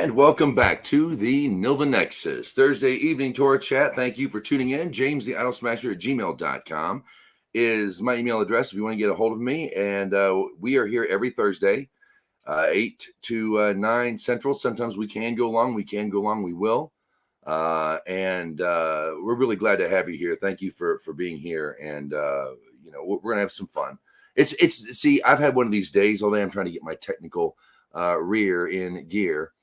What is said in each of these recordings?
And welcome back to the Nilvah Nexus Thursday evening Torah chat. Thank you for tuning in. jamestheidolsmasher at gmail.com is my email address if you want to get a hold of me. And we are here every Thursday, 8 to 9 Central. Sometimes we can go long. We will. And we're really glad to have you here. Thank you for being here. And, we're going to have some fun. See, I've had one of these days all day. I'm trying to get my technical rear in gear.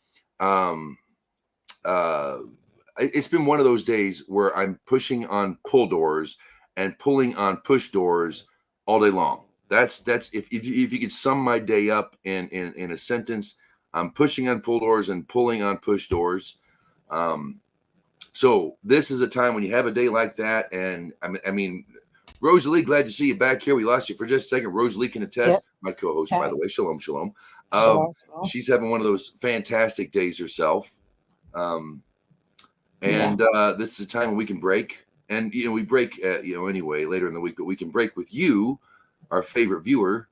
It's been one of those days where I'm pushing on pull doors and pulling on push doors all day long. That's if you could sum my day up in a sentence, I'm pushing on pull doors and pulling on push doors. So this is a time when you have a day like that. And I mean, Rosalie, glad to see you back here. We lost you for just a second. Rosalie can attest. Yep. My co-host, by the way. Shalom. She's having one of those fantastic days herself. This is a time when we can break. And, we break, anyway, later in the week, but we can break with you, our favorite viewer,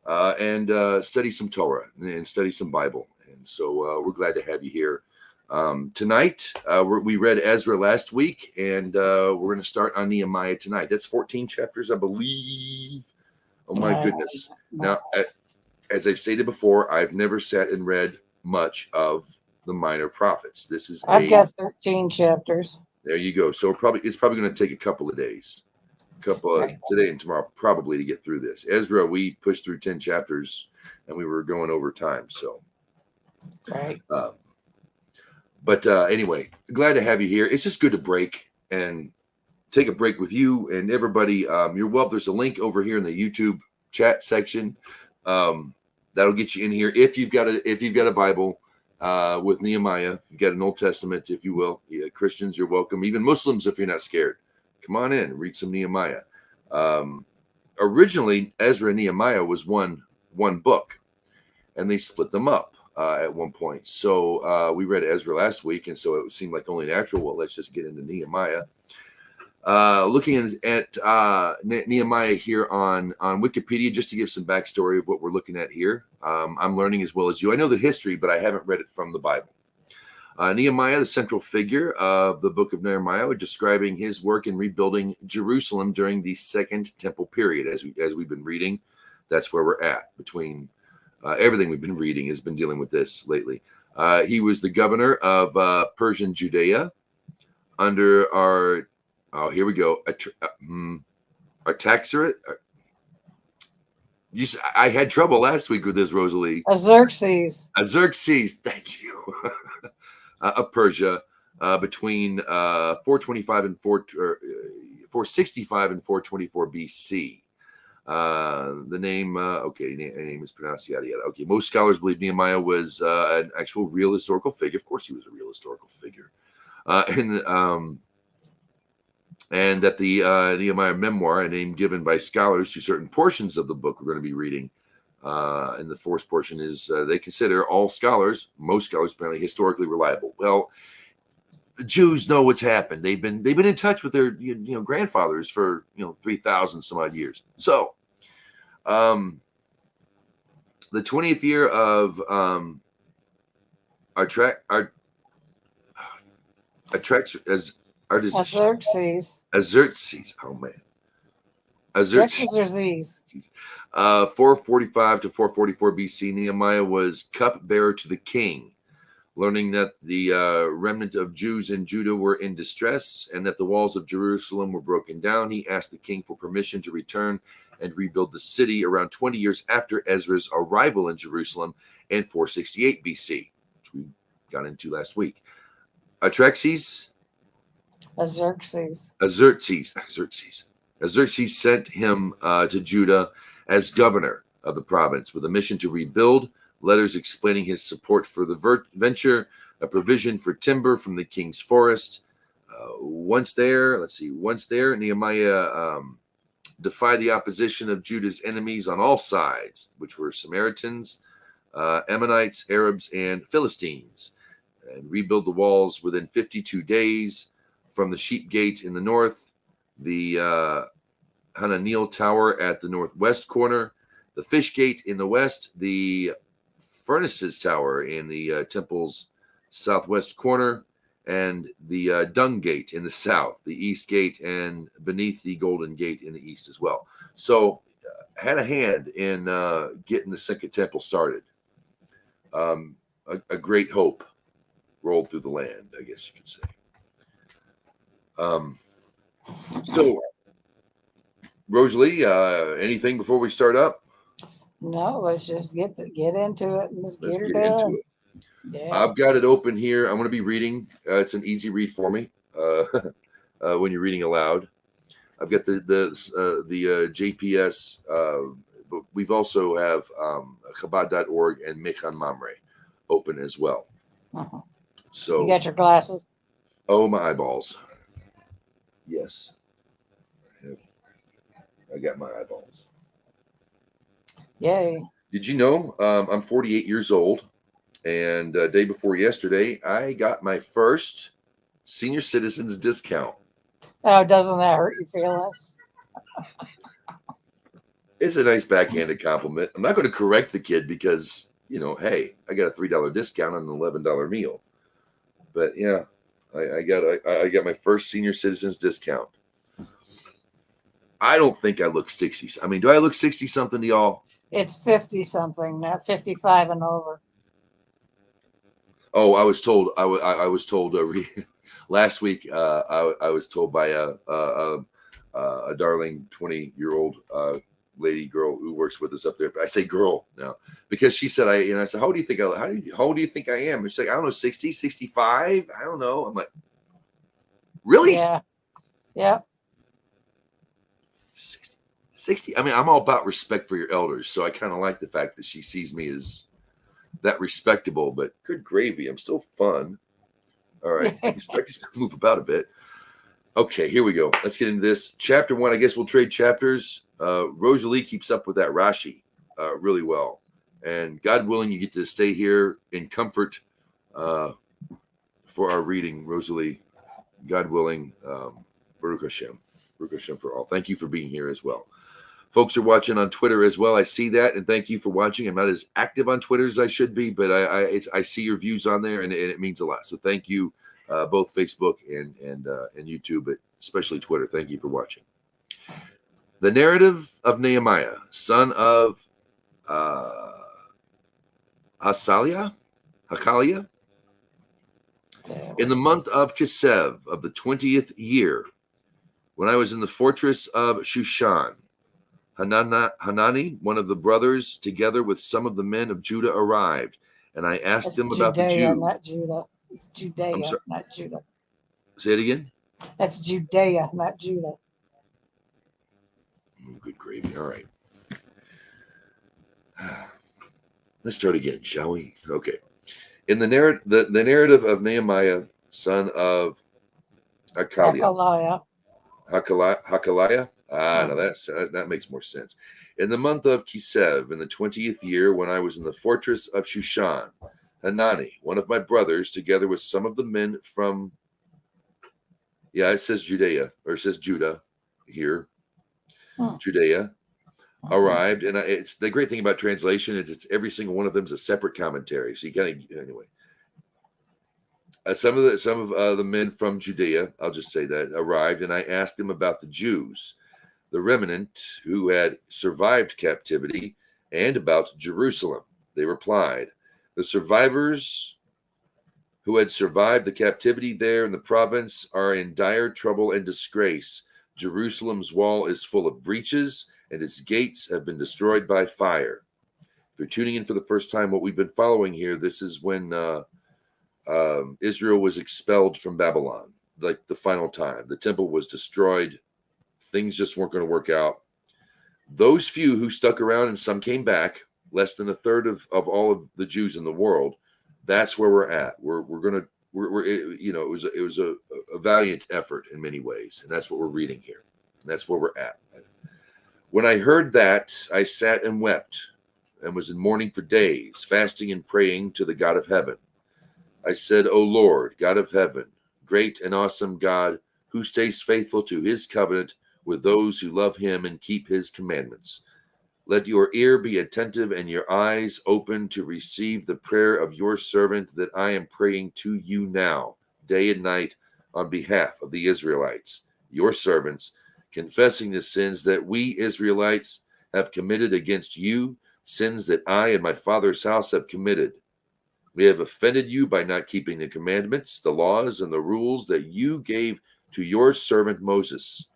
and study some Torah and study some Bible. And so we're glad to have you here. Tonight, we read Ezra last week, and we're going to start on Nehemiah tonight. That's 14 chapters, I believe. Oh, my goodness. Now, as I've stated before, I've never sat and read much of the minor prophets. I've got 13 chapters. There you go. So it's probably going to take a couple of days, today and tomorrow, probably, to get through this. Ezra, we pushed through 10 chapters, and we were going over time. So, right. But anyway, glad to have you here. It's just good to break and take a break with you and everybody. You're welcome. There's a link over here in the YouTube chat section. That'll get you in here if you've got a Bible with Nehemiah. You've got an Old Testament, if you will. Yeah, Christians, you're welcome. Even Muslims, if you're not scared, come on in and read some Nehemiah. Originally, Ezra and Nehemiah was one book, and they split them up at one point. So we read Ezra last week, and so it seemed like only natural. Well, let's just get into Nehemiah. Looking at Nehemiah here on Wikipedia, just to give some backstory of what we're looking at here. I'm learning as well as you. I know the history, but I haven't read it from the Bible. Nehemiah, the central figure of the book of Nehemiah, describing his work in rebuilding Jerusalem during the Second Temple period. As we've been reading, that's where we're at. Between everything we've been reading has been dealing with this lately. He was the governor of Persian Judea under our... Oh, here we go. Artaxerxes. I had trouble last week with this, Rosalie. Xerxes. Thank you. Of Persia, between 425 and 465 and 424 BC. The name, name is pronounced yada yada. Okay, most scholars believe Nehemiah was an actual real historical figure. Of course, he was a real historical figure. And that the Nehemiah memoir, a name given by scholars to certain portions of the book we're going to be reading, and the fourth portion is they consider most scholars apparently historically reliable. Well, the Jews know what's happened. They've been in touch with their grandfathers for 3,000 some odd years. So, the 20th year of Xerxes. Oh man. Xerxes. 445 to 444 BC, Nehemiah was cupbearer to the king. Learning that the remnant of Jews in Judah were in distress and that the walls of Jerusalem were broken down, he asked the king for permission to return and rebuild the city around 20 years after Ezra's arrival in Jerusalem in 468 BC, which we got into last week. Xerxes sent him to Judah as governor of the province with a mission to rebuild, letters explaining his support for the venture, a provision for timber from the king's forest. Once there, Nehemiah defied the opposition of Judah's enemies on all sides, which were Samaritans, Ammonites, Arabs, and Philistines, and rebuild the walls within 52 days. From the Sheep Gate in the north, the Hananeel Tower at the northwest corner, the Fish Gate in the west, the Furnaces Tower in the temple's southwest corner, and the Dung Gate in the south, the East Gate, and beneath the Golden Gate in the east as well. So had a hand in getting the Second Temple started. A great hope rolled through the land, I guess you could say. So, Rosalie, anything before we start up? No, let's just get into it and let's get her get done. into it. Yeah. I've got it open here. I'm going to be reading. It's an easy read for me when you're reading aloud. I've got the JPS. But we've also have Chabad.org and Mechan Mamre open as well. Uh-huh. So You got your glasses? Oh, my eyeballs. Yes. I got my eyeballs. Yay. Did you know I'm 48 years old, and day before yesterday, I got my first senior citizens discount. Oh, doesn't that hurt your feelings? It's a nice backhanded compliment. I'm not going to correct the kid because, hey, I got a $3 discount on an $11 meal. But yeah, I got my first senior citizens discount. I don't think I look 60. I mean, do I look 60 something to y'all? It's 50 something, not 55 and over. Oh, I was told. I was told last week. I was told by a darling 20-year-old lady girl who works with us up there. I say girl now because she said I said, how old do you think I am? And she's like, I don't know, 60, 65. I don't know. I'm like, really? Yeah. Yeah. 60. I mean, I'm all about respect for your elders, so I kind of like the fact that she sees me as that respectable. But good gravy, I'm still fun. All right, I can move about a bit. Okay, here we go. Let's get into this. Chapter 1, I guess we'll trade chapters. Rosalie keeps up with that Rashi really well. And God willing, you get to stay here in comfort for our reading, Rosalie. God willing, Baruch Hashem. Baruch Hashem for all. Thank you for being here as well. Folks are watching on Twitter as well. I see that, and thank you for watching. I'm not as active on Twitter as I should be, but I see your views on there, and it means a lot. So thank you, both Facebook and YouTube, but especially Twitter. Thank you for watching. The narrative of Nehemiah, son of Hakalia. In the month of Kislev of the 20th year, when I was in the fortress of Shushan, Hanani, one of the brothers, together with some of the men of Judah, arrived, and I asked them about the Jews. Not Judah. It's Judea, not Judah. Say it again. That's Judea, not Judah. Good gravy. All right. Let's start again, shall we? Okay. In the narrative of Nehemiah, son of Hakalia. No, that makes more sense. In the month of Kislev, in the 20th year, when I was in the fortress of Shushan, Hanani, one of my brothers, together with some of the men from, it says Judea, or it says Judah here, Judea, arrived. And it's the great thing about translation is it's every single one of them is a separate commentary. So you kind of, anyway. Some of the men from Judea, I'll just say that, arrived, and I asked them about the Jews, the remnant who had survived captivity, and about Jerusalem. They replied, the survivors who had survived the captivity there in the province are in dire trouble and disgrace. Jerusalem's wall is full of breaches, and its gates have been destroyed by fire. If you're tuning in for the first time, what we've been following here, this is when Israel was expelled from Babylon, like the final time. The temple was destroyed. Things just weren't going to work out. Those few who stuck around, and some came back, less than a third of all of the Jews in the world. That's where we're at. It was a valiant effort in many ways, and that's what we're reading here. And that's where we're at. When I heard that, I sat and wept, and was in mourning for days, fasting and praying to the God of heaven. I said, O Lord, God of heaven, great and awesome God, who stays faithful to his covenant with those who love him and keep his commandments. Let your ear be attentive and your eyes open to receive the prayer of your servant that I am praying to you now, day and night, on behalf of the Israelites, your servants, confessing the sins that we Israelites have committed against you, sins that I and my father's house have committed. We have offended you by not keeping the commandments, the laws, and the rules that you gave to your servant Moses.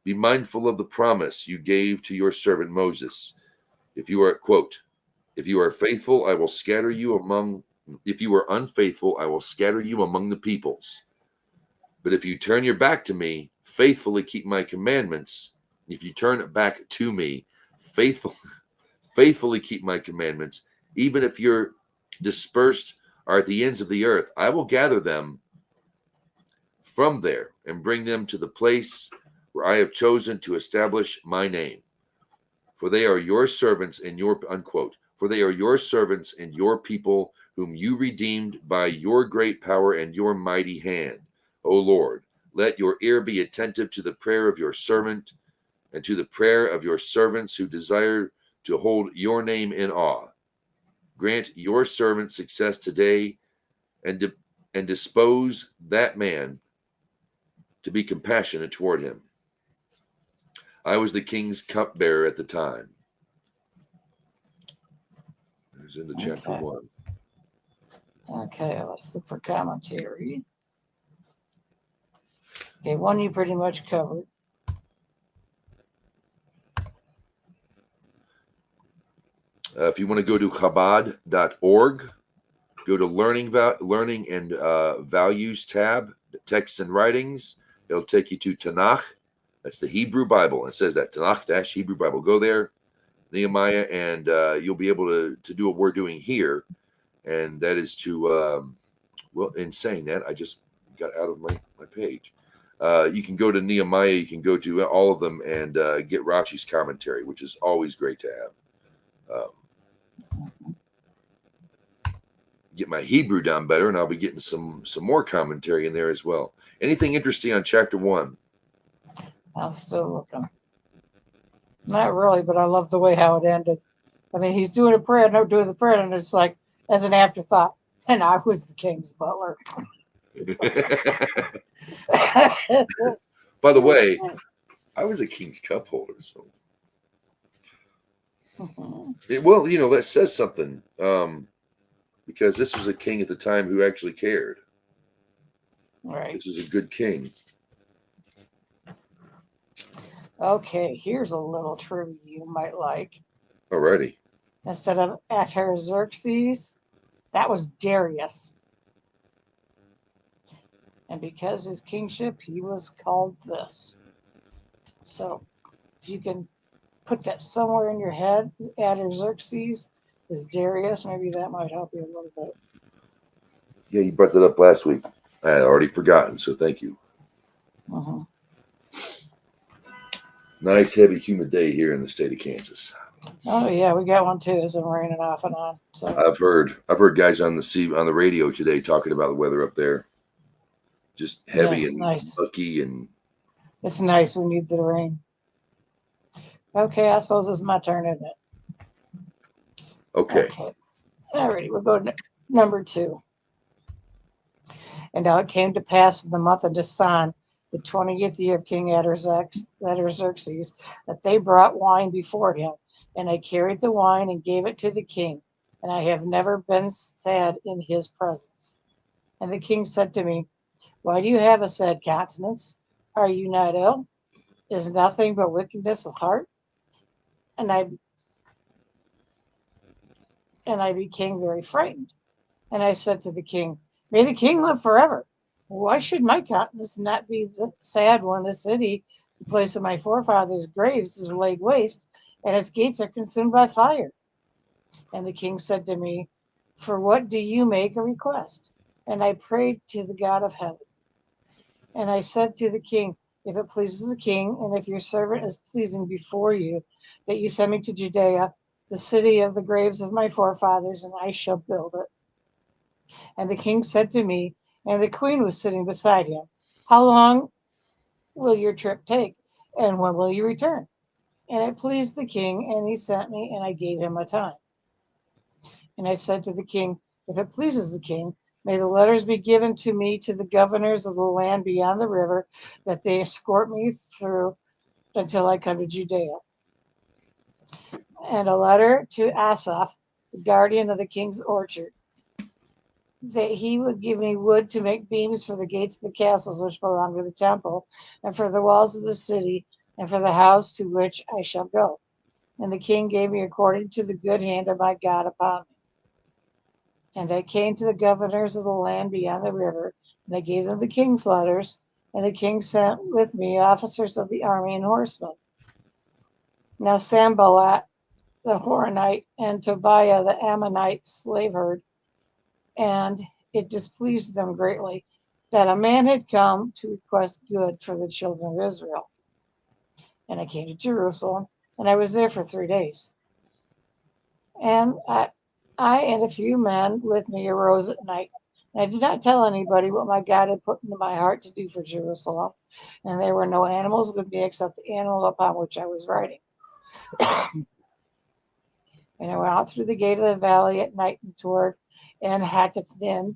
Be mindful of the promise you gave to your servant Moses. If you are, quote, if you are faithful, I will scatter you among, if you are unfaithful, I will scatter you among the peoples. But if you turn your back to me, faithfully keep my commandments. If you turn back to me, faithfully keep my commandments, even if you're dispersed are at the ends of the earth, I will gather them from there and bring them to the place where I have chosen to establish my name. For they are your servants and your, unquote, for they are your servants and your people whom you redeemed by your great power and your mighty hand. O Lord, let your ear be attentive to the prayer of your servant and to the prayer of your servants who desire to hold your name in awe. Grant your servant success today and dispose that man to be compassionate toward him. I was the king's cupbearer at the time. It's into chapter 1. Okay, let's look for commentary. Okay, 1 you pretty much covered. If you want to go to Chabad.org, go to Learning and Values tab, Texts and Writings. It'll take you to Tanakh. That's the Hebrew Bible. It says that, Tanakh-Hebrew Bible. Go there, Nehemiah, and you'll be able to do what we're doing here. And that is to, well, in saying that, I just got out of my page. You can go to Nehemiah. You can go to all of them and get Rashi's commentary, which is always great to have. Get my Hebrew down better, and I'll be getting some more commentary in there as well. Anything interesting on chapter 1? I'm still looking. Not really, but I love the way how it ended. I mean, he's doing a prayer, no doing the prayer, and it's like as an afterthought. And I was the king's butler. By the way, I was a king's cup holder, so well, that says something. Because this was a king at the time who actually cared. Right. This is a good king. Okay, here's a little trivia you might like. Alrighty. Instead of Artaxerxes, that was Darius. And because his kingship, he was called this. So if you can put that somewhere in your head, Artaxerxes is Darius, maybe that might help you a little bit. Yeah, you brought that up last week. I had already forgotten, so thank you. Uh-huh. Nice, heavy, humid day here in the state of Kansas. Oh yeah, we got one too. It's been raining off and on. So I've heard guys on the radio today talking about the weather up there. Just heavy and nice. mucky, and it's nice. We need the rain. Okay, I suppose it's my turn, isn't it? Okay. Alrighty, we'll go to number 2. And now it came to pass in the month of Nisan, the 20th year of King Artaxerxes, that they brought wine before him. And I carried the wine and gave it to the king. And I have never been sad in his presence. And the king said to me, why do you have a sad countenance? Are you not ill? Is nothing but wickedness of heart? And I became very frightened. And I said to the king, may the king live forever. Why should my countenance not be sad when the city, the place of my forefathers' graves, is laid waste, and its gates are consumed by fire? And the king said to me, for what do you make a request? And I prayed to the God of heaven. And I said to the king, if it pleases the king, and if your servant is pleasing before you, that you send me to Judea, the city of the graves of my forefathers, and I shall build it. And the king said to me, and the queen was sitting beside him, how long will your trip take, and when will you return? And it pleased the king, and he sent me, and I gave him a time. And I said to the king, if it pleases the king, may the letters be given to me to the governors of the land beyond the river, that they escort me through until I come to Judea. And a letter to Asaph, the guardian of the king's orchard, that he would give me wood to make beams for the gates of the castles which belong to the temple, and for the walls of the city, and for the house to which I shall go. And the king gave me according to the good hand of my God upon me. And I came to the governors of the land beyond the river, and I gave them the king's letters, and the king sent with me officers of the army and horsemen. Now Sanballat the Horonite and Tobiah the Ammonite slave herd, and it displeased them greatly that a man had come to request good for the children of Israel. And I came to Jerusalem, and I was there for 3 days. And I and a few men with me arose at night. And I did not tell anybody what my God had put into my heart to do for Jerusalem. And there were no animals with me except the animal upon which I was riding. And I went out through the gate of the valley at night and toward and Hattitzin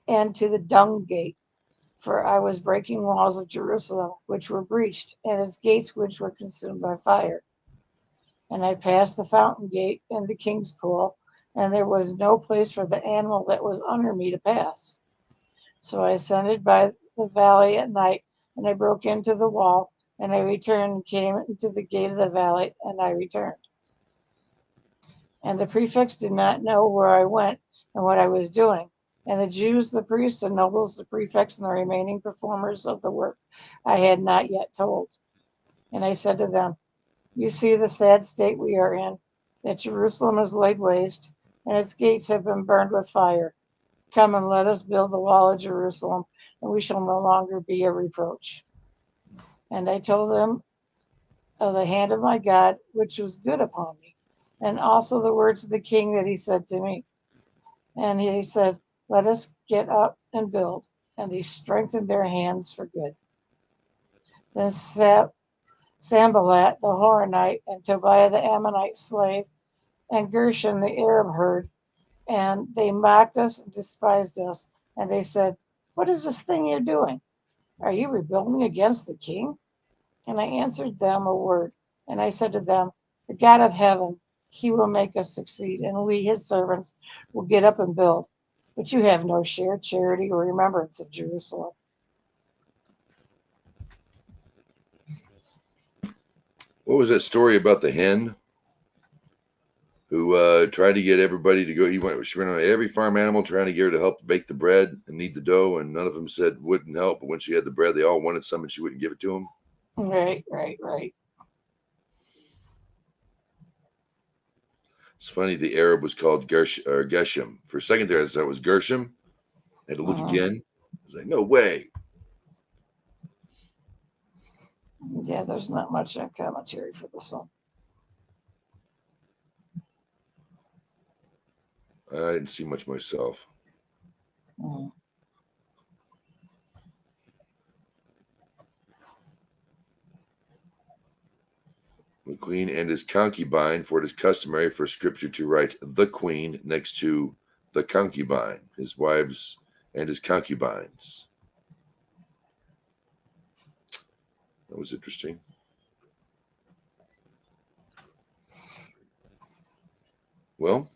and to the dung gate, for I was breaking walls of Jerusalem, which were breached, and its gates which were consumed by fire. And I passed the fountain gate and the king's pool, and there was no place for the animal that was under me to pass. So I ascended by the valley at night, and I broke into the wall, and I returned and came into the gate of the valley, and I returned. And the prefects did not know where I went and what I was doing. And the Jews, the priests, the nobles, the prefects, and the remaining performers of the work I had not yet told. And I said to them, you see the sad state we are in, that Jerusalem is laid waste, and its gates have been burned with fire. Come and let us build the wall of Jerusalem, and we shall no longer be a reproach. And I told them of the hand of my God, which was good upon me, and also the words of the king that he said to me. And he said, let us get up and build. And he strengthened their hands for good. Then Sanballat the Horonite and Tobiah the Ammonite slave and Gershon the Arab heard, and they mocked us and despised us. And they said, what is this thing you're doing? Are you rebelling against the king? And I answered them a word. And I said to them, the God of heaven, he will make us succeed, and we, his servants, will get up and build. But you have no share, charity, or remembrance of Jerusalem. What was that story about the hen who tried to get everybody to go? She went on every farm animal trying to get her to help bake the bread and knead the dough, and none of them said wouldn't help. But when she had the bread, they all wanted some, and she wouldn't give it to them. Right. It's funny. The Arab was called Geshem. For a second there, I thought it was Gershom. I had to look again. I was like, no way. Yeah, there's not much commentary for this one. I didn't see much myself. The queen and his concubine, for it is customary for scripture to write the queen next to the concubine, his wives and his concubines. That was interesting. Well,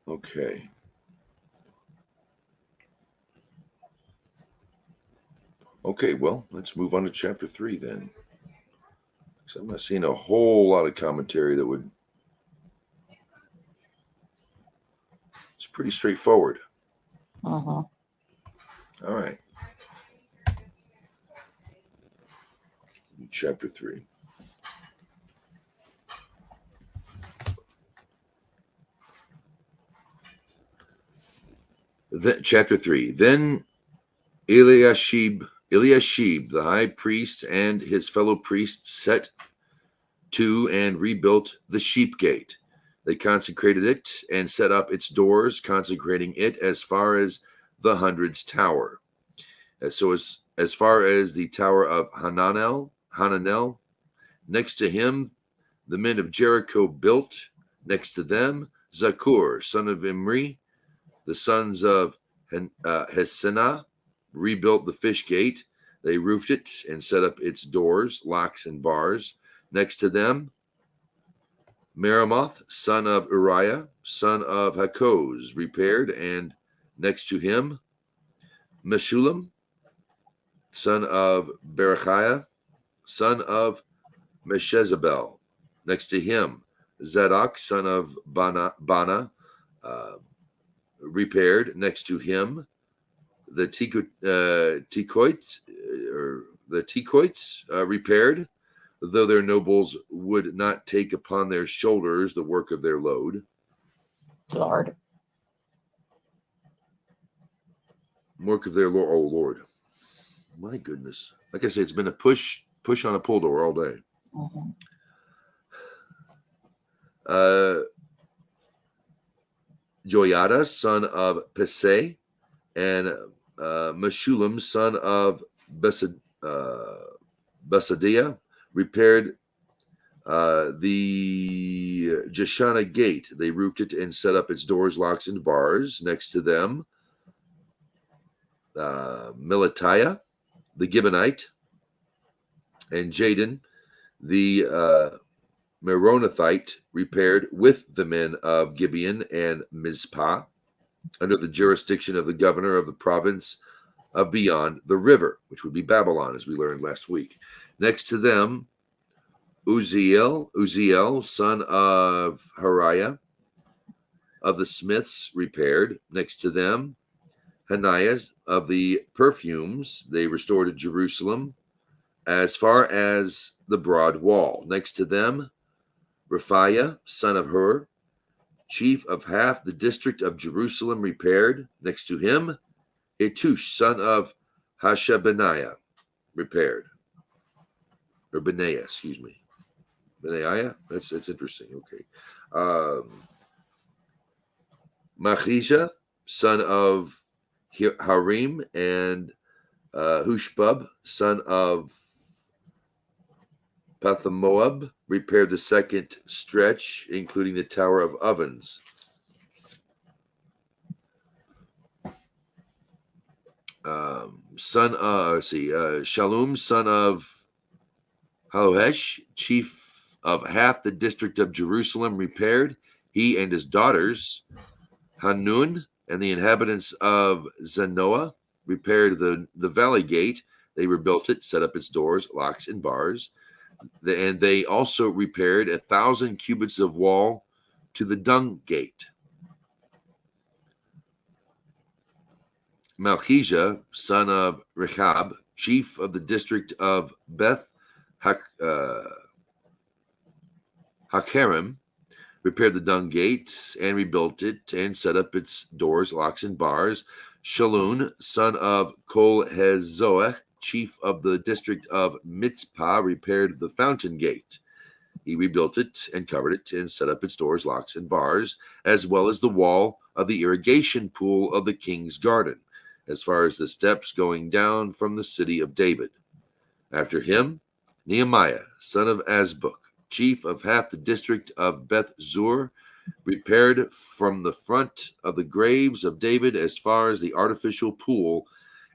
okay. Okay, well, let's move on to chapter 3 then. So I'm not seeing a whole lot of commentary that would. It's pretty straightforward. All right. Chapter 3. Chapter 3. Then Eliashib, the high priest, and his fellow priests set to and rebuilt the sheep gate, They consecrated it and set up its doors, consecrating it as far as the Hundred's Tower. So as far as the Tower of Hananel, next to him, the men of Jericho built. Next to them, Zakur, son of Imri, the sons of Hesenah, rebuilt the fish gate. They roofed it and set up its doors, locks, and bars. Next to them, Meremoth, son of Uriah, son of Hakoz, repaired, and next to him, Meshullam, son of Berechiah, son of Meshezabel. Next to him, Zadok, son of Bana, repaired. Next to him, the Tekoites repaired, though their nobles would not take upon their shoulders the work of their load. Lord. Work of their Lord. Oh, Lord. My goodness. Like I say, it's been a push on a pull door all day. Mm-hmm. Joiada, son of Peseh, and Meshullam, son of Besadiah, repaired the Jeshana gate. They roofed it and set up its doors, locks, and bars. Next to them, Melatiah, the Gibeonite, and Jadon, the Meronothite, repaired with the men of Gibeon and Mizpah, under the jurisdiction of the governor of the province of beyond the river, which would be Babylon, as we learned last week. Next to them, Uzziel, son of Hariah, of the smiths, repaired. Next to them, Hananiah, of the perfumes, they restored Jerusalem as far as the broad wall. Next to them, Raphiah, son of Hur, chief of half the district of Jerusalem, repaired. Next to him, Etush, son of Hashabaniah, repaired. Or Benaiah, excuse me. Benaiah? That's interesting. Okay. Machijah, son of Harim, and Hushbub, son of Pathamoab, repaired the second stretch, including the Tower of Ovens. Shalom, son of Halohesh, chief of half the district of Jerusalem, repaired. He and his daughters, Hanun, and the inhabitants of Zanoah, repaired the valley gate. They rebuilt it, set up its doors, locks, and bars. And they also repaired 1,000 cubits of wall to the dung gate. Malchijah, son of Rechab, chief of the district of Beth Hakerem, repaired the dung gates and rebuilt it and set up its doors, locks, and bars. Shalun, son of Kol-Hezoah, chief of the district of Mitzpah, repaired the fountain gate. He rebuilt it and covered it and set up its doors, locks, and bars, as well as the wall of the irrigation pool of the king's garden, as far as the steps going down from the city of David. After him, Nehemiah, son of Azbuk, chief of half the district of Beth Zur, repaired from the front of the graves of David as far as the artificial pool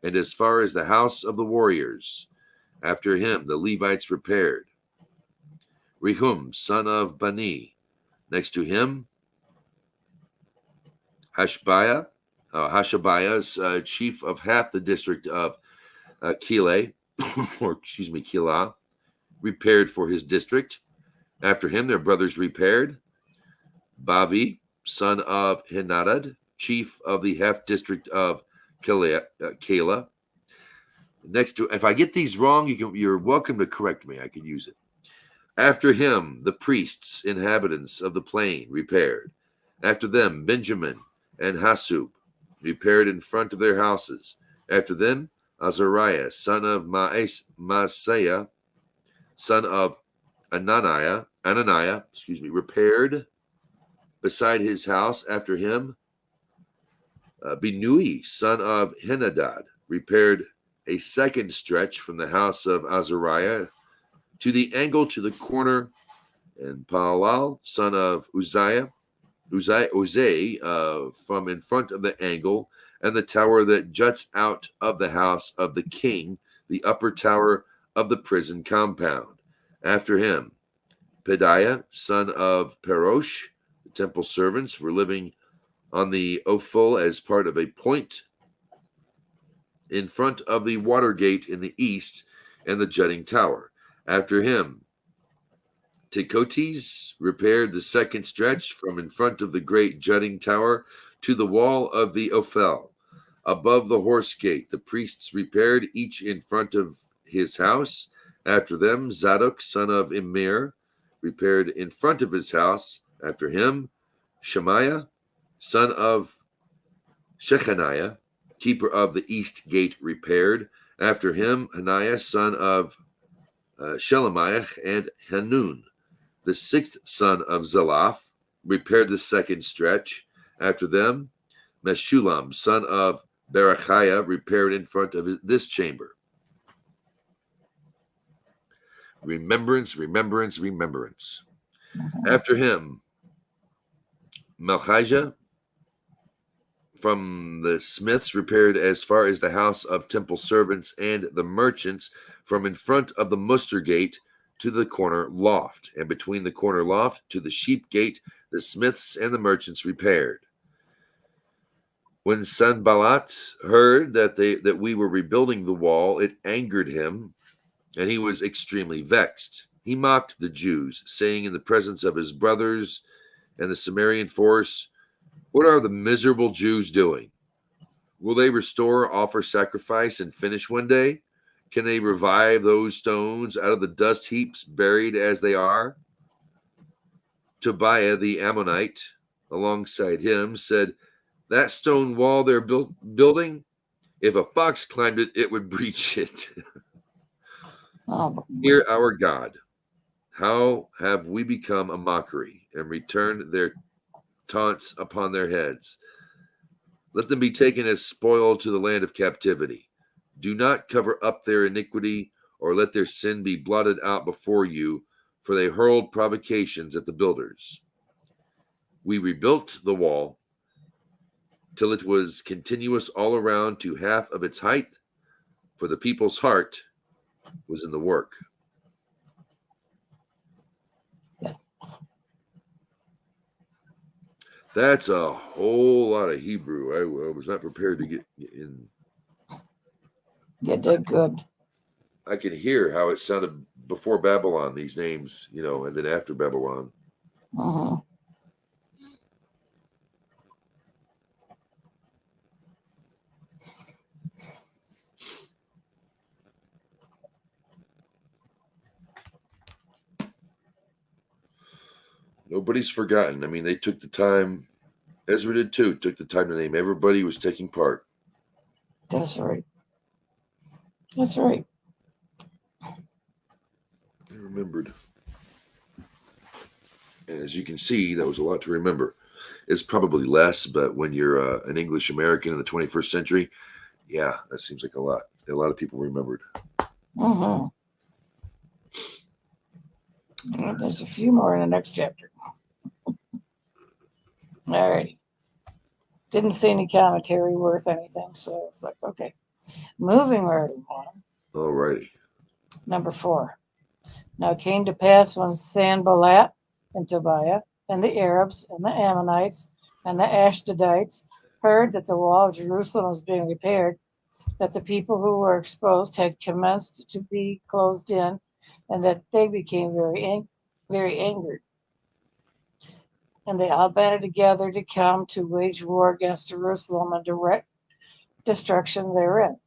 and as far as the house of the warriors. After him, the Levites repaired. Rehum, son of Bani, next to him, Hashabiah, chief of half the district of Keilah, repaired for his district. After him, their brothers repaired. Bavi, son of Henadad, chief of the half district of Keilah. Next to, if I get these wrong, you're welcome to correct me. I could use it. After him, the priests, inhabitants of the plain, repaired. After them, Benjamin and Hasub, repaired in front of their houses. After them, Azariah, son of Maaseiah, son of Ananiah, repaired beside his house. After him, Binui, son of Henadad, repaired a second stretch from the house of Azariah to the angle to the corner, and Palal, son of Uzziah, from in front of the angle, and the tower that juts out of the house of the king, the upper tower of the prison compound. After him, Pedaiah, son of Perosh, the temple servants were living on the Ophel as part of a point in front of the water gate in the east and the jutting tower. After him, Tekotes repaired the second stretch from in front of the great jutting tower to the wall of the Ophel. Above the horse gate, the priests repaired each in front of his house. After them, Zadok, son of Immer, repaired in front of his house. After him, Shemaiah, son of Shechaniah, keeper of the east gate, repaired. After him, Hananiah, son of Shelemiah, and Hanun, the sixth son of Zelaph, repaired the second stretch. After them, Meshullam, son of Berechiah, repaired in front of this chamber. Remembrance, remembrance, remembrance. After him, Melchijah from the smiths repaired as far as the house of temple servants and the merchants, from in front of the muster gate to the corner loft, and between the corner loft to the sheep gate, the smiths and the merchants repaired. When Sanballat heard that we were rebuilding the wall, it angered him, and he was extremely vexed. He mocked the Jews, saying in the presence of his brothers and the Samaritan force, "What are the miserable Jews doing? Will they restore, offer sacrifice, and finish one day? Can they revive those stones out of the dust heaps, buried as they are?" Tobiah the Ammonite, alongside him, said, "That stone wall they're building, if a fox climbed it, it would breach it." Hear our God. How have we become a mockery and returned their taunts upon their heads? Let them be taken as spoil to the land of captivity. Do not cover up their iniquity, or let their sin be blotted out before you, for they hurled provocations at the builders. We rebuilt the wall till it was continuous all around to half of its height, for the people's heart was in the work. That's a whole lot of Hebrew. I was not prepared to get in. You did good. I can hear how it sounded before Babylon, these names, and then after Babylon. Uh-huh. Nobody's forgotten. I mean, they took the time. Ezra did too. Took the time to name everybody who was taking part. That's right. That's right. I remembered. And as you can see, that was a lot to remember. It's probably less, but when you're an English American in the 21st century, yeah, that seems like a lot. A lot of people remembered. Uh-huh. There's a few more in the next chapter. All right. Didn't see any commentary worth anything, so it's like, okay. Moving right along. All righty. Number 4. Now it came to pass when Sanballat and Tobiah and the Arabs and the Ammonites and the Ashdodites heard that the wall of Jerusalem was being repaired, that the people who were exposed had commenced to be closed in, and that they became very angered. And they all banded together to come to wage war against Jerusalem and direct destruction therein.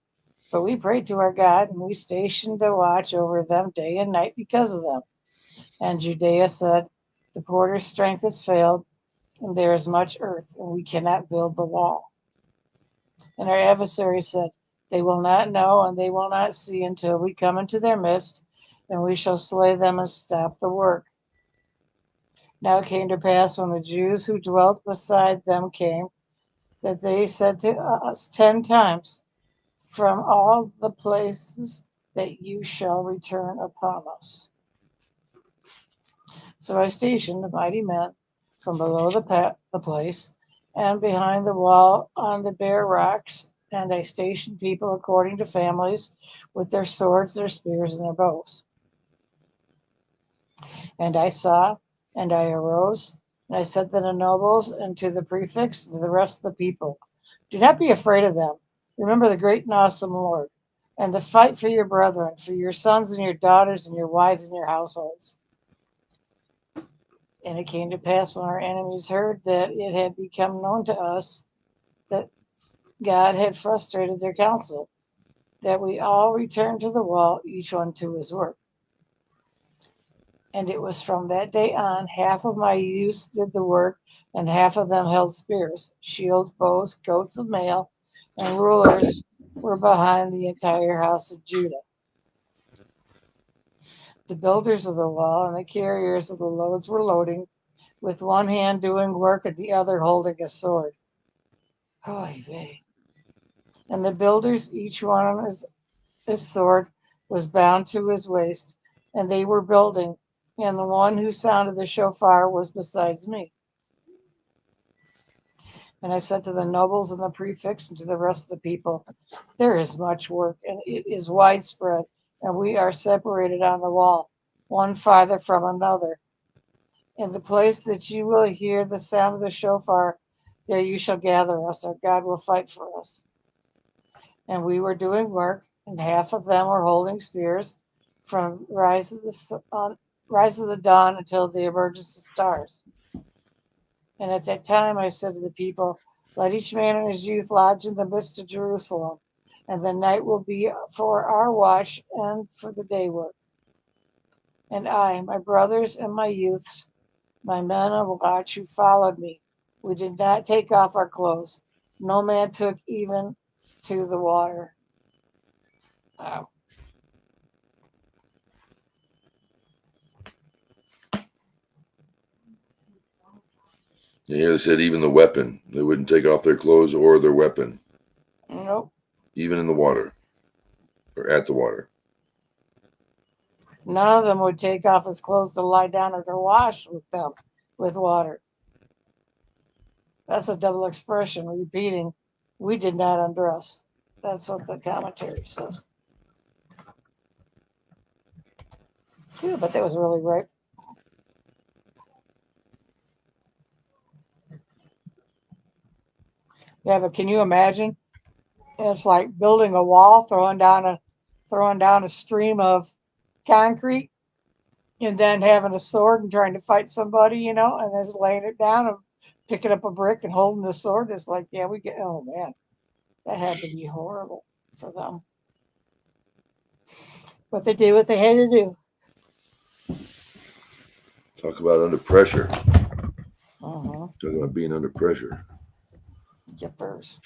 But we prayed to our God, and we stationed a watch over them day and night because of them. And Judea said, "The porter's strength has failed, and there is much earth, and we cannot build the wall." And our adversary said, "They will not know, and they will not see until we come into their midst, and we shall slay them and stop the work." Now it came to pass when the Jews who dwelt beside them came, that they said to us 10 times, from all the places that you shall return upon us. So I stationed the mighty men from below the place and behind the wall on the bare rocks, and I stationed people according to families with their swords, their spears, and their bows. And I saw, and I arose, and I said to the nobles and to the prefects and to the rest of the people, do not be afraid of them. Remember the great and awesome Lord, and to fight for your brethren, for your sons and your daughters and your wives and your households. And it came to pass when our enemies heard that it had become known to us that God had frustrated their counsel, that we all returned to the wall, each one to his work. And it was from that day on, half of my youths did the work, and half of them held spears, shields, bows, coats of mail, and rulers were behind the entire house of Judah. The builders of the wall and the carriers of the loads were loading, with one hand doing work and the other holding a sword. Oy vey. And the builders, each one on his sword, was bound to his waist, and they were building, and the one who sounded the shofar was besides me. And I said to the nobles and the prefects and to the rest of the people, there is much work, and it is widespread, and we are separated on the wall, one farther from another. In the place that you will hear the sound of the shofar, there you shall gather us. Our God will fight for us. And we were doing work, and half of them were holding spears from rise of the dawn until the emergence of stars. And at that time I said to the people, let each man and his youth lodge in the midst of Jerusalem, and the night will be for our watch and for the day work. And I, my brothers and my youths, my men of watch who followed me, we did not take off our clothes. No man took even to the water. Wow. Yeah, they said even the weapon. They wouldn't take off their clothes or their weapon. Nope. Even in the water. Or at the water. None of them would take off his clothes to lie down or to wash with them with water. That's a double expression repeating, we did not undress. That's what the commentary says. Yeah, but that was really right. Yeah, but can you imagine? It's like building a wall, throwing down a stream of concrete, and then having a sword and trying to fight somebody, and just laying it down and picking up a brick and holding the sword. It's like, yeah, oh man, that had to be horrible for them. But they did what they had to do. Talk about under pressure. Uh-huh. Talk about being under pressure. Yippers.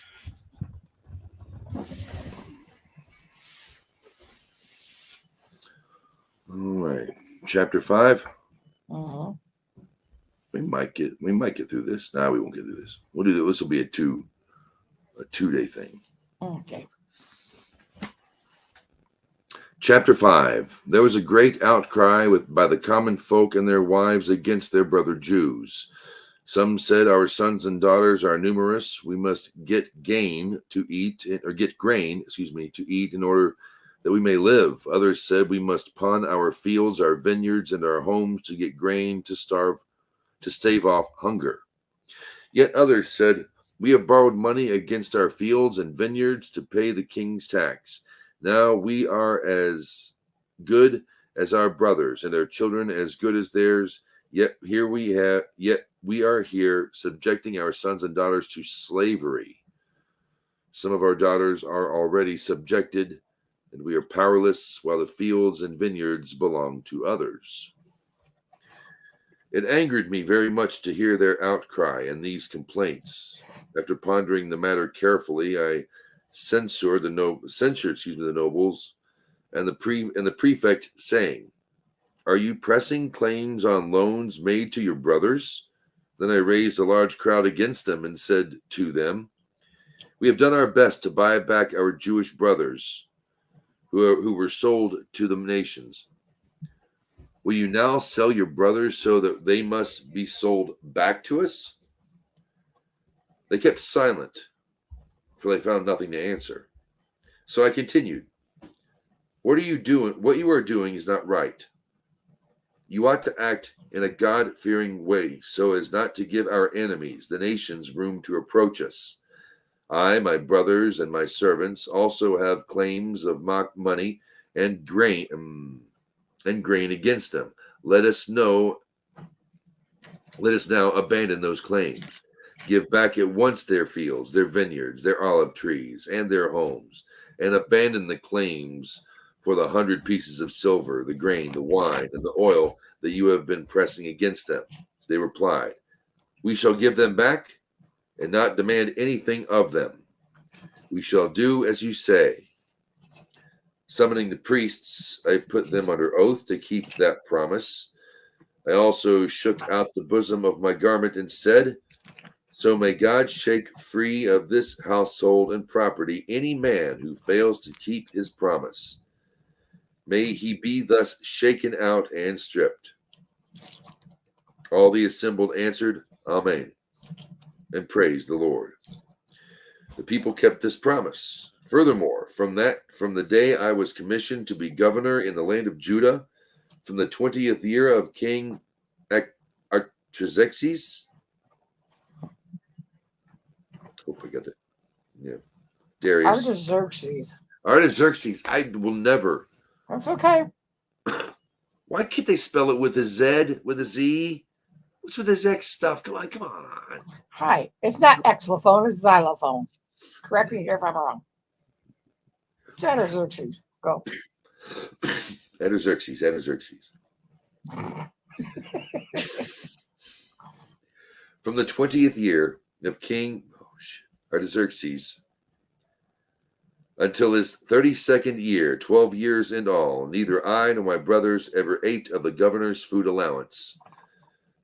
All right. Chapter 5. Uh-huh. We might get through this. No, we won't get through this. We'll do this. Will be a 2-day thing. Okay. Chapter 5. There was a great outcry by the common folk and their wives against their brother Jews. Some said, our sons and daughters are numerous. We must get grain to eat in order that we may live. Others said, we must pawn our fields, our vineyards, and our homes to get grain to stave off hunger. Yet others said, we have borrowed money against our fields and vineyards to pay the king's tax. Now we are as good as our brothers, and our children as good as theirs. Yet we are here subjecting our sons and daughters to slavery. Some of our daughters are already subjected, and we are powerless, while the fields and vineyards belong to others. It angered me very much to hear their outcry and these complaints. After pondering the matter carefully, I censured the nobles and the prefect, saying, Are you pressing claims on loans made to your brothers? Then I raised a large crowd against them and said to them, we have done our best to buy back our Jewish brothers who were sold to the nations. Will you now sell your brothers so that they must be sold back to us? They kept silent, for they found nothing to answer. So I continued, what are you doing? What you are doing is not right. You ought to act in a God-fearing way so as not to give our enemies, the nations, room to approach us. I, my brothers, and my servants also have claims of mock money and grain against them. Let us now abandon those claims. Give back at once their fields, their vineyards, their olive trees, and their homes, and abandon the claims for the 100 pieces of silver, the grain, the wine, and the oil that you have been pressing against them. They replied, we shall give them back and not demand anything of them. We shall do as you say. Summoning the priests, I put them under oath to keep that promise. I also shook out the bosom of my garment and said, so may God shake free of this household and property any man who fails to keep his promise. May he be thus shaken out and stripped. All the assembled answered, Amen, and praised the Lord. The people kept this promise. Furthermore, from the day I was commissioned to be governor in the land of Judah, from the 20th year of King Artaxerxes, hope I got that. Yeah, Darius. Artaxerxes. I will never. That's okay. Why can't they spell it with a Z, with a Z? What's with this X stuff? Come on. Hi, it's not xylophone, it's xylophone. Correct me if I'm wrong. It's Artaxerxes. Go. Artaxerxes. From the 20th year of King Artaxerxes until his 32nd year, 12 years in all, neither I nor my brothers ever ate of the governor's food allowance.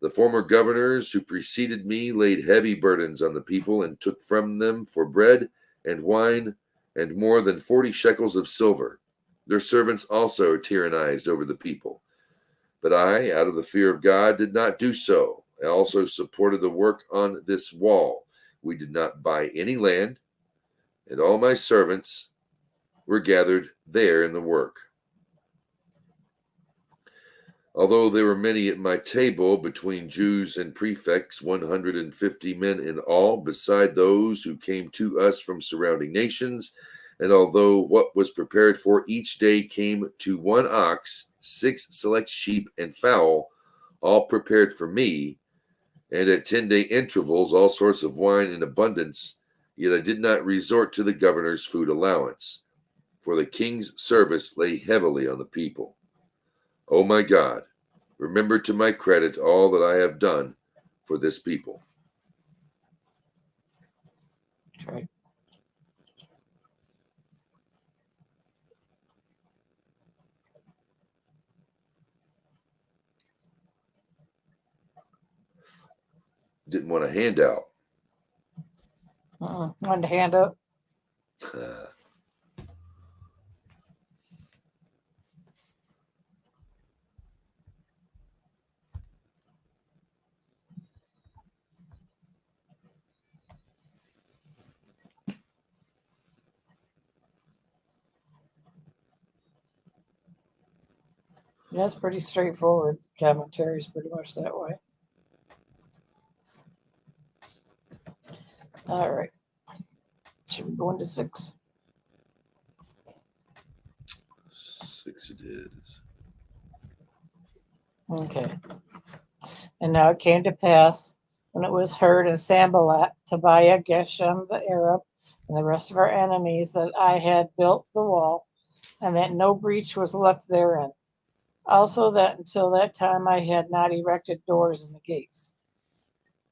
The former governors who preceded me laid heavy burdens on the people and took from them for bread and wine and more than 40 shekels of silver. Their servants also tyrannized over the people. But I, out of the fear of God, did not do so. I also supported the work on this wall. We did not buy any land, and all my servants were gathered there in the work. Although there were many at my table, between Jews and prefects, 150 men in all, beside those who came to us from surrounding nations, and although what was prepared for each day came to 1 ox, 6 select sheep and fowl, all prepared for me, and at 10-day intervals all sorts of wine in abundance, yet I did not resort to the governor's food allowance, for the king's service lay heavily on the people. O my God, remember to my credit all that I have done for this people. That's right. Didn't want a handout. Wanted to hand up. Yeah, it's pretty straightforward. Commentary is pretty much that way. All right. Should we go into 6? 6 it is. Okay. And now it came to pass when it was heard in Sanballat, Tobiah, Geshem the Arab, and the rest of our enemies that I had built the wall, and that no breach was left therein. Also that until that time I had not erected doors in the gates.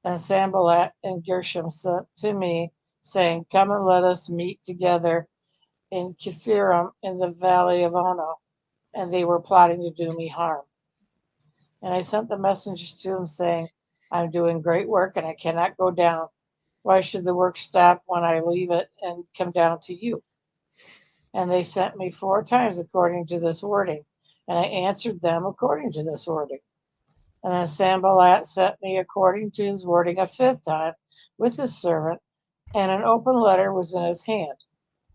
And Sanballat and Geshem sent to me, saying, come and let us meet together in Kiphirim in the valley of Ono. And they were plotting to do me harm. And I sent the messengers to him, saying, I'm doing great work, and I cannot go down. Why should the work stop when I leave it and come down to you? And they sent me 4 times according to this wording, and I answered them according to this wording. And then Sanballat sent me according to his wording a 5th time with his servant, and an open letter was in his hand.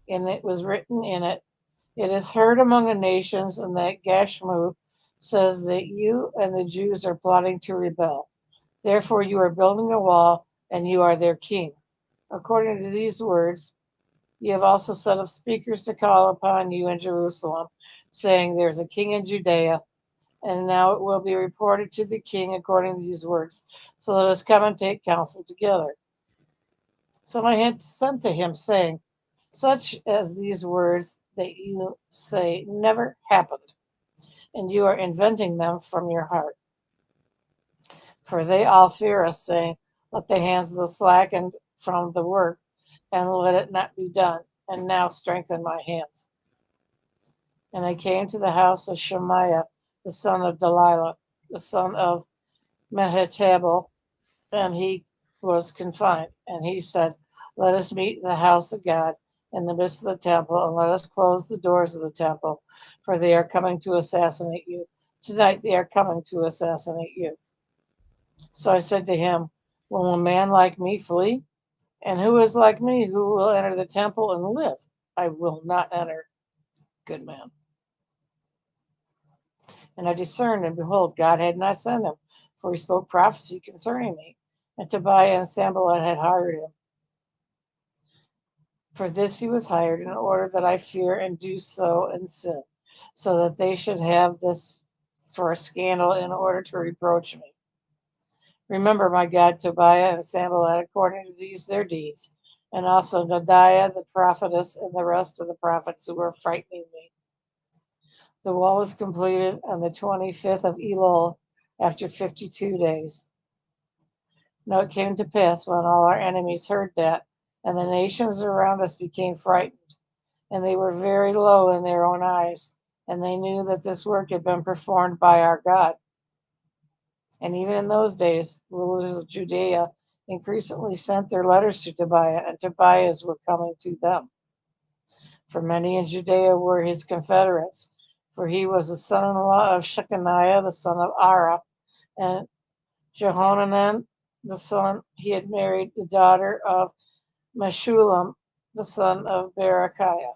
And it was written in it, It is heard among the nations, and that Gashmu says that you and the Jews are plotting to rebel. Therefore you are building a wall, and you are their king. According to these words, you have also set up speakers to call upon you in Jerusalem, saying, There's a king in Judea, and now it will be reported to the king according to these words. So let us come and take counsel together. So I had sent to him, saying, Such as these words that you say never happened, and you are inventing them from your heart. For they all fear us, saying, Let the hands of the slackened from the work, and let it not be done, and now strengthen my hands. And I came to the house of Shemaiah, the son of Delilah, the son of Mehetabel, and he was confined. And he said, Let us meet in the house of God in the midst of the temple, and let us close the doors of the temple, for they are coming to assassinate you. Tonight they are coming to assassinate you. So I said to him, Will a man like me flee? And who is like me who will enter the temple and live? I will not enter. Good man. And I discerned, and behold, God had not sent him, for he spoke prophecy concerning me. And Tobiah and Sanballat had hired him. For this he was hired, in order that I fear and do so and sin, so that they should have this for a scandal, in order to reproach me. Remember, my God, Tobiah and Sanballat, according to these their deeds, and also Nadiah the prophetess, and the rest of the prophets who were frightening me. The wall was completed on the 25th of Elul, after 52 days. Now it came to pass, when all our enemies heard that, and the nations around us became frightened, and they were very low in their own eyes, and they knew that this work had been performed by our God. And even in those days, rulers of Judea increasingly sent their letters to Tobiah, and Tobiah's were coming to them. For many in Judea were his confederates, for he was the son-in-law of Shechaniah, the son of Ara, and Jehohanan, the son, he had married the daughter of Meshullam, the son of Berechiah.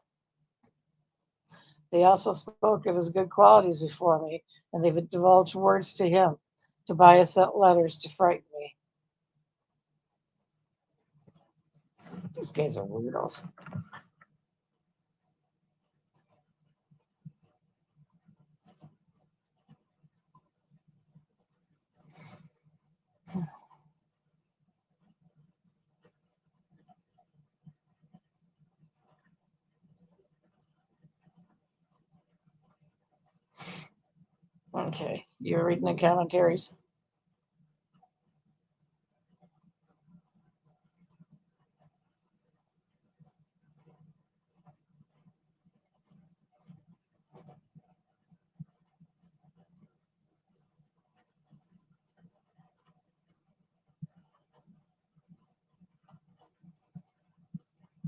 They also spoke of his good qualities before me, and they divulged words to him. Tobiah sent letters to frighten me. These guys are weirdos. Okay, you're reading the commentaries.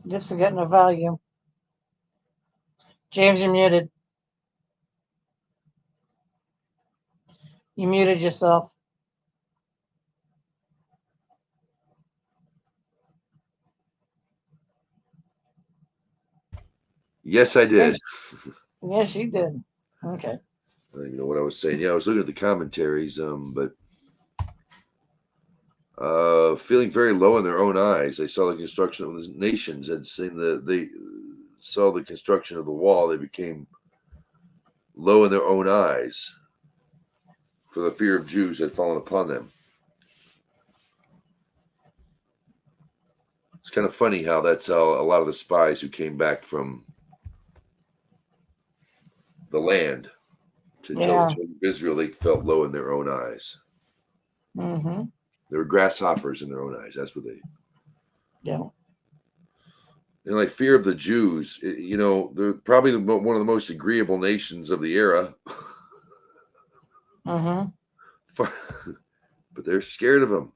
Gifts are getting a volume. James, you're muted. You muted yourself. Yes, I did. Yes, you did. Okay. I don't even know what I was saying. Yeah, I was looking at the commentaries, but feeling very low in their own eyes. They saw the construction of the nations had seen they saw the construction of the wall. They became low in their own eyes, for the fear of Jews had fallen upon them. It's kind of funny how that's how a lot of the spies who came back from the land to tell the children of Israel, they felt low in their own eyes. Mm-hmm. They were grasshoppers in their own eyes. That's what they. Yeah. And like fear of the Jews, they're probably one of the most agreeable nations of the era. Mm-hmm. But they're scared of him.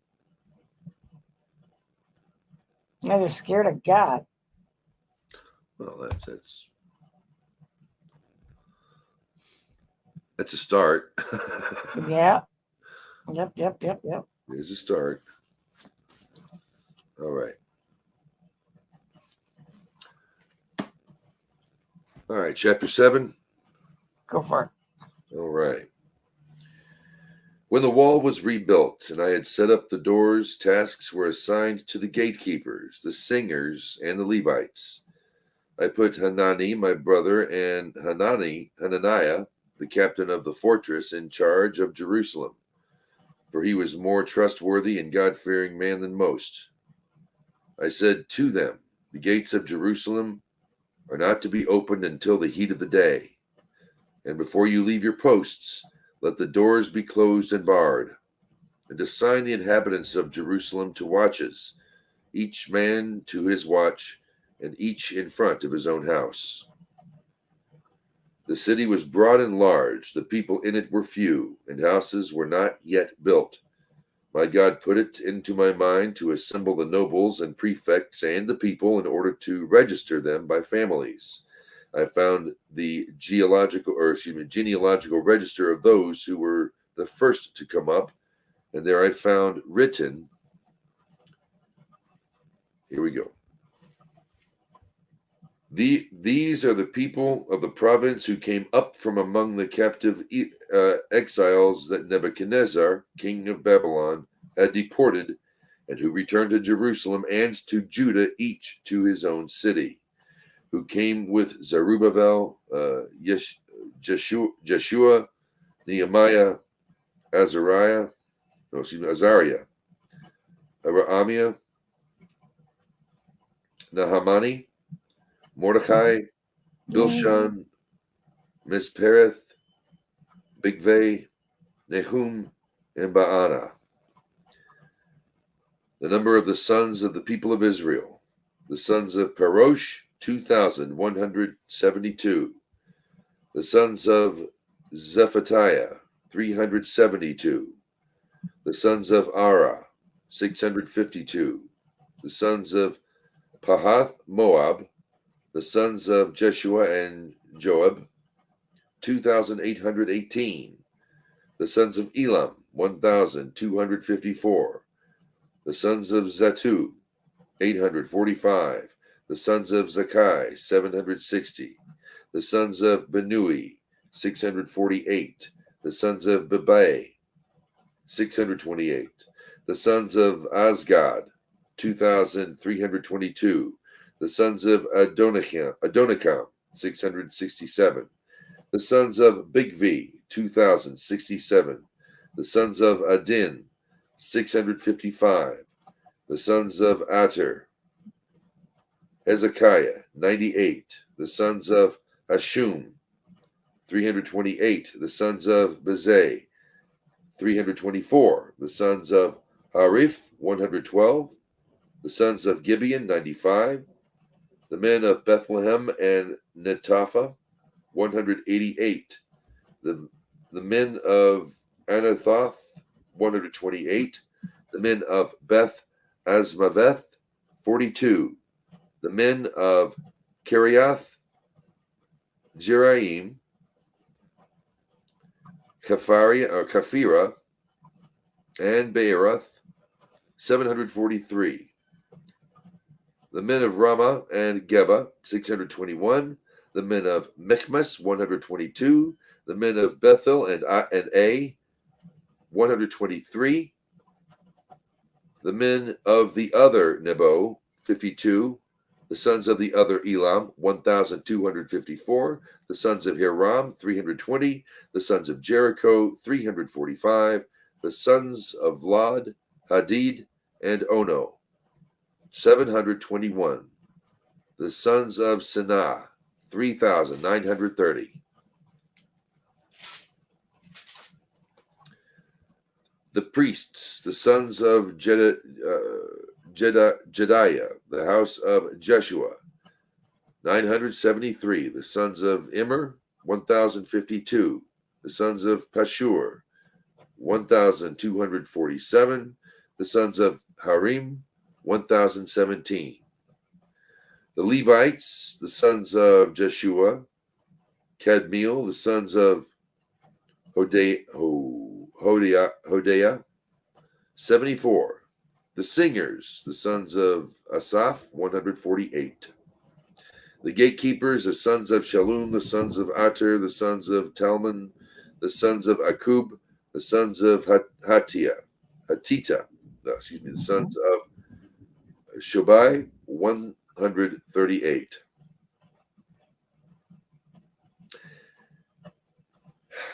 Now they're scared of God. Well, that's a start. Yeah. Yep. There's a start. All right. All right, chapter 7. Go for it. All right. When the wall was rebuilt and I had set up the doors, tasks were assigned to the gatekeepers, the singers, and the Levites. I put Hanani, my brother, and Hananiah, the captain of the fortress, in charge of Jerusalem, for he was more trustworthy and God-fearing man than most. I said to them, the gates of Jerusalem are not to be opened until the heat of the day, and before you leave your posts, let the doors be closed and barred, and assign the inhabitants of Jerusalem to watches, each man to his watch, and each in front of his own house. The city was broad and large, the people in it were few, and houses were not yet built. My God put it into my mind to assemble the nobles and prefects and the people in order to register them by families. I found the genealogical register of those who were the first to come up, and there I found written, here we go. These are the people of the province who came up from among the captive exiles that Nebuchadnezzar, king of Babylon, had deported, and who returned to Jerusalem and to Judah, each to his own city, who came with Zerubbabel, Jeshua, Nehemiah, Azariah, Aramiah, Nahamani, Mordecai, Bilshan, Mispereth, Bigvai, Nehum, and Baana. The number of the sons of the people of Israel, the sons of Parosh, 2,172. The sons of Zephatiah, 372. The sons of Ara, 652. The sons of Pahath Moab, the sons of Jeshua and Joab, 2,818. The sons of Elam, 1,254. The sons of Zatu, 845. The sons of Zakai, 760. The sons of Benui, 648. The sons of Bebai, 628. The sons of Azgad, 2,322. The sons of Adonikam, 667. The sons of Bigvi, 2,067. The sons of Adin, 655. The sons of Ater, Hezekiah, 98. The sons of Hashum, 328. The sons of Bezai, 324. The sons of Harif, 112. The sons of Gibeon, 95. The men of Bethlehem and Netapha, 188. The men of Anathoth, 128. The men of Beth Asmaveth, 42. The men of Kiriath Jeraim, Kaphira, and Beeroth, 743. The men of Ramah and Geba, 621. The men of Michmas, 122. The men of Bethel and A, 123. The men of the other Nebo, 52. The sons of the other Elam, 1,254. The sons of Hiram, 320. The sons of Jericho, 345. The sons of Lod, Hadid, and Ono, 721. The sons of Sanah, 3,930. The priests, the sons of Jediah, the house of Jeshua, 973. The sons of Immer, 1,052. The sons of Pashur, 1,247. The sons of Harim, 1,017. The Levites, the sons of Jeshua, Kadmiel, the sons of Hodiah, 74. The singers, the sons of Asaph, 148. The gatekeepers, the sons of Shallum, the sons of Ater, the sons of Talmon, the sons of Akub, the sons of Hatita, the sons of Shobai, 138.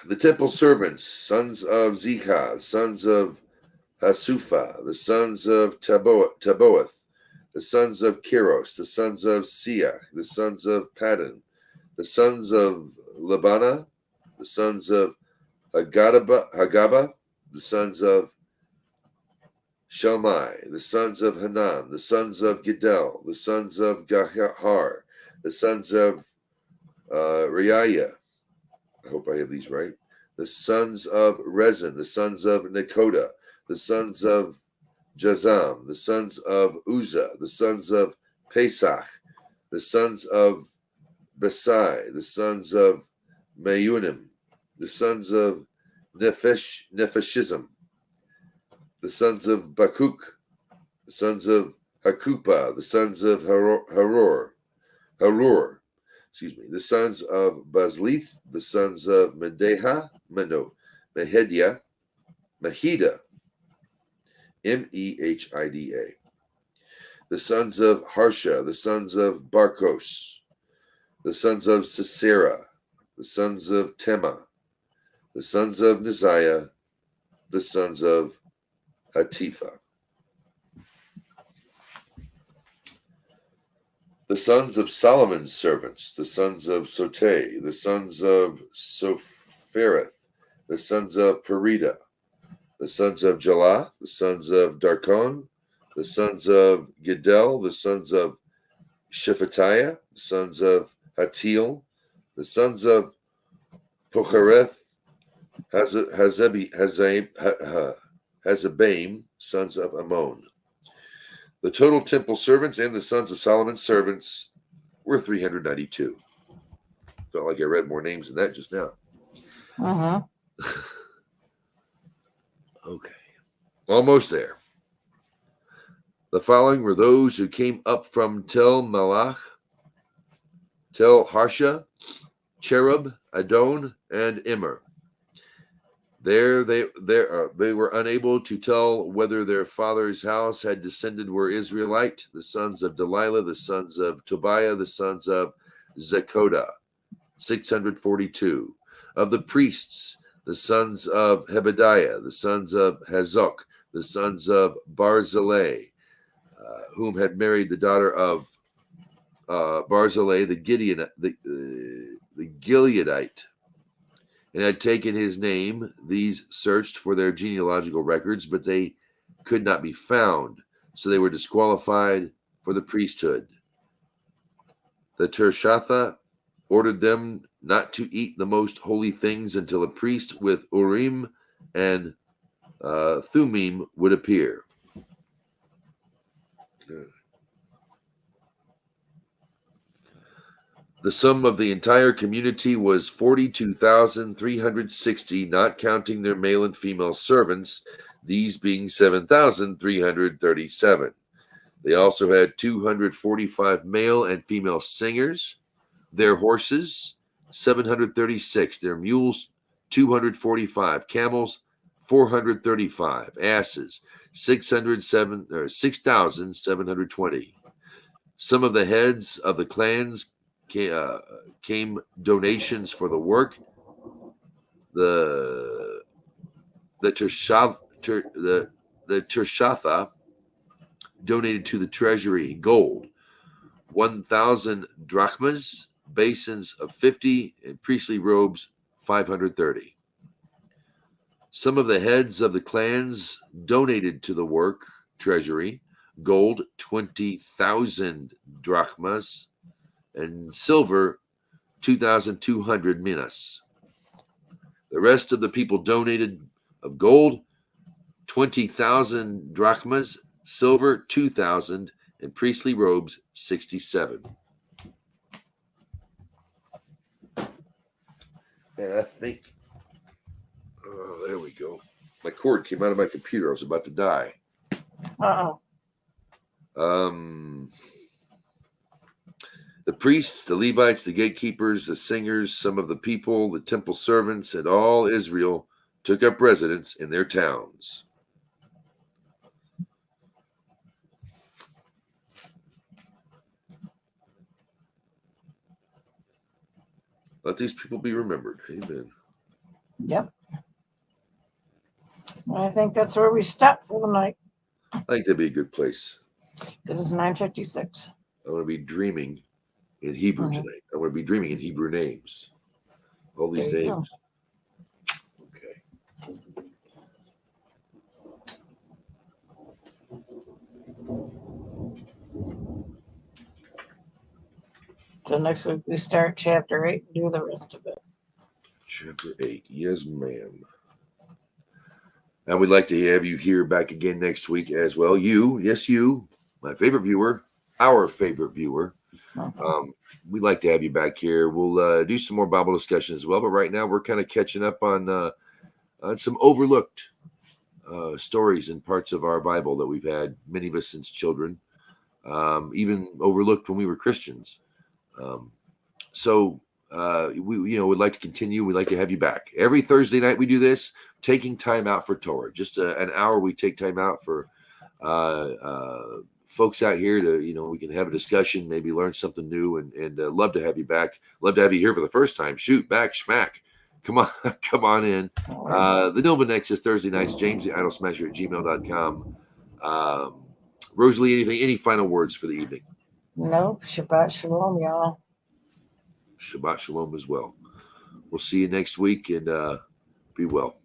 The temple servants, sons of Ziha, sons of Hasufa, the sons of Taboath, the sons of Kiros, the sons of Siach, the sons of Paddan, the sons of Labana, the sons of Hagaba, the sons of Shalmai, the sons of Hanan, the sons of Gidel, the sons of Gahar, the sons of Reiah, I hope I have these right, the sons of Rezin, the sons of Nekoda, the sons of Jazam, the sons of Uzzah, the sons of Pesach, the sons of Besai, the sons of Meunim, the sons of Nephishism, the sons of Bakuk, the sons of Hakupa, the sons of Harur, the sons of Bazlith, the sons of Mahida, Mehida, Mehida, the sons of Harsha, the sons of Barkos, the sons of Sisera, the sons of Tema, the sons of Neziah, the sons of Hatifa. The sons of Solomon's servants, the sons of Sotei, the sons of Sophereth, the sons of Perida, the sons of Jalah, the sons of Darkon, the sons of Gidel, the sons of Shephatiah, the sons of Hatil, the sons of Pochareth, Hazabaim, sons of Ammon. The total temple servants and the sons of Solomon's servants were 392. Felt like I read more names than that just now. Uh-huh. Okay. Almost there. The following were those who came up from Tel Malach, Tel Harsha, Cherub, Adon, and Immer. There they were unable to tell whether their father's house had descended were Israelite, the sons of Delilah, the sons of Tobiah, the sons of Zekoda, 642. Of the priests, the sons of Hebediah, the sons of Hazok, the sons of Barzillai, whom had married the daughter of Barzillai, the Gileadite, and had taken his name. These searched for their genealogical records, but they could not be found, so they were disqualified for the priesthood. The Tirshatha ordered them not to eat the most holy things until a priest with Urim and Thummim would appear. The sum of the entire community was 42,360, not counting their male and female servants, these being 7,337. They also had 245 male and female singers, their horses, 736, their mules, 245, camels, 435, asses, 6,720. Some of the heads of the clans came donations for the work. The Tirshatha donated to the treasury gold, 1,000 drachmas, basins of 50, and priestly robes, 530. Some of the heads of the clans donated to the work treasury gold, 20,000 drachmas, and silver, 2,200 minas. The rest of the people donated of gold, 20,000 drachmas, silver 2,000, and priestly robes 67. And I think, oh, there we go. My cord came out of my computer. I was about to die. Uh-oh. The priests, the Levites, the gatekeepers, the singers, some of the people, the temple servants, and all Israel took up residence in their towns. Let these people be remembered. Amen. Yep. I think that's where we stop for the night I think that'd be a good place. because it's 9:56. I want to be dreaming in Hebrew tonight. I want to be dreaming in Hebrew names. All these There you names. Okay. So next week we start chapter 8 and do the rest of it. Chapter 8. Yes, ma'am. And we'd like to have you here back again next week as well. You, yes, you, my favorite viewer, our favorite viewer. We'd like to have you back here. We'll do some more Bible discussion as well. But right now we're kind of catching up on some overlooked stories and parts of our Bible that we've had, many of us since children, even overlooked when we were Christians. So we would like to continue. We'd like to have you back. Every Thursday night we do this, taking time out for Torah. Just an hour we take time out for folks out here to, we can have a discussion, maybe learn something new, and love to have you back. Love to have you here for the first time. Shoot, back, schmack. Come on, come on in. The Nilvah Nexus, Thursday nights, jamestheidolsmasher at gmail.com. Rosalie, any final words for the evening? Nope. Shabbat shalom, y'all. Shabbat shalom as well. We'll see you next week, and be well.